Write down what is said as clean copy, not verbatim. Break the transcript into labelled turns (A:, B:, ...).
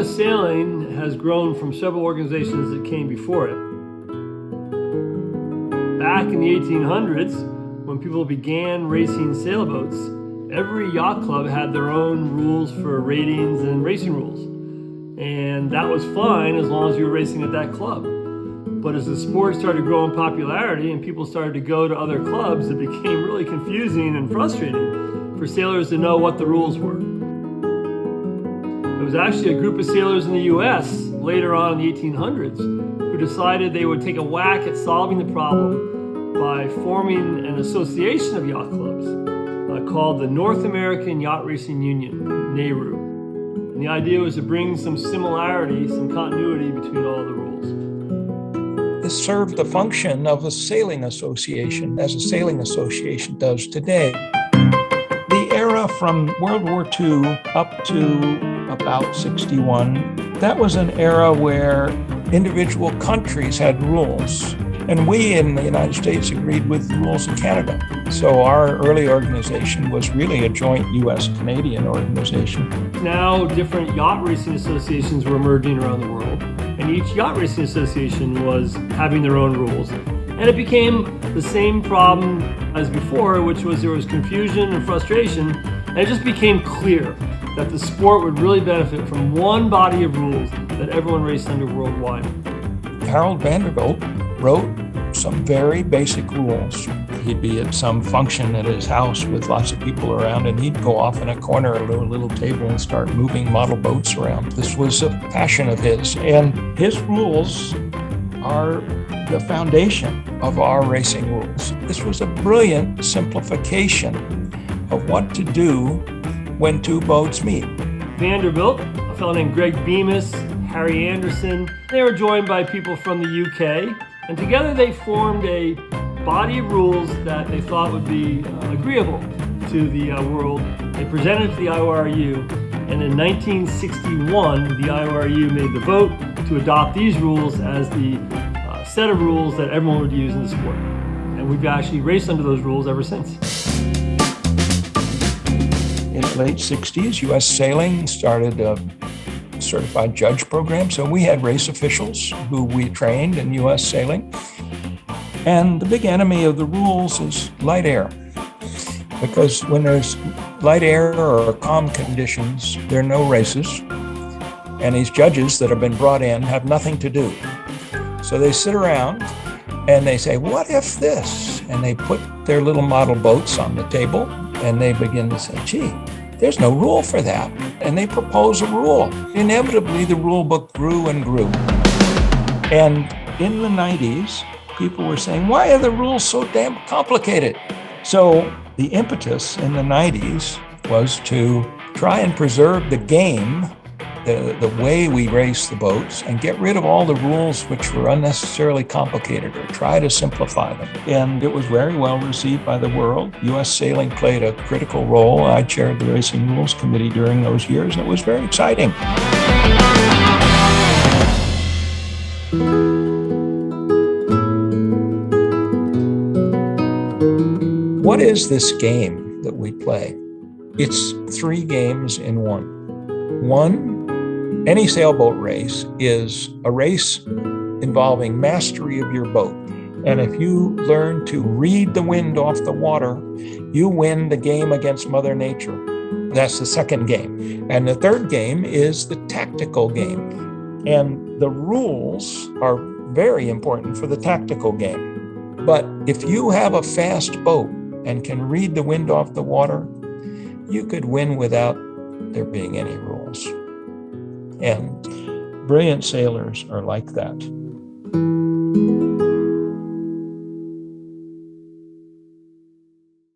A: U.S. sailing has grown from several organizations that came before it. Back in the 1800s, when people began racing sailboats, every yacht club had their own rules for ratings and racing rules. And that was fine as long as you were racing at that club. But as the sport started to grow in popularity and people started to go to other clubs, it became really confusing and frustrating for sailors to know what the rules were. There was actually a group of sailors in the US later on in the 1800s who decided they would take a whack at solving the problem by forming an association of yacht clubs called the North American Yacht Racing Union, NARU. And the idea was to bring some similarity, some continuity between all the rules.
B: This served the function of a sailing association, as a sailing association does today. The era from World War II up to about 61, that was an era where individual countries had rules. And we in the United States agreed with the rules of Canada. So our early organization was really a joint US-Canadian organization.
A: Now different yacht racing associations were emerging around the world, and each yacht racing association was having their own rules. And it became the same problem as before, which was there was confusion and frustration, and it just became clear that the sport would really benefit from one body of rules that everyone raced under worldwide.
B: Harold Vanderbilt wrote some very basic rules. He'd be at some function at his house with lots of people around, and he'd go off in a corner at a little table and start moving model boats around. This was a passion of his, and his rules are the foundation of our racing rules. This was a brilliant simplification of what to do when two boats meet.
A: Vanderbilt, a fellow named Greg Bemis, Harry Anderson, they were joined by people from the UK, and together they formed a body of rules that they thought would be agreeable to the world. They presented it to the IORU, and in 1961, the IORU made the vote to adopt these rules as the set of rules that everyone would use in the sport. And we've actually raced under those rules ever since.
B: In the late 60s, U.S. Sailing started a certified judge program. So we had race officials who we trained in U.S. Sailing. And the big enemy of the rules is light air. Because when there's light air or calm conditions, there are no races. And these judges that have been brought in have nothing to do. So they sit around and they say, what if this? And they put their little model boats on the table and they begin to say, gee, there's no rule for that. And they propose a rule. Inevitably, the rule book grew and grew. And in the 90s, people were saying, why are the rules so damn complicated? So the impetus in the 90s was to try and preserve the game, the way we race the boats, and get rid of all the rules which were unnecessarily complicated, or try to simplify them. And it was very well received by the world. U.S. Sailing played a critical role. I chaired the Racing Rules Committee during those years, and it was very exciting. What is this game that we play? It's 3 games in one. One, any sailboat race is a race involving mastery of your boat. And if you learn to read the wind off the water, you win the game against Mother Nature. That's the second game. And the third game is the tactical game. And the rules are very important for the tactical game. But if you have a fast boat and can read the wind off the water, you could win without there being any rules. And brilliant sailors are like that.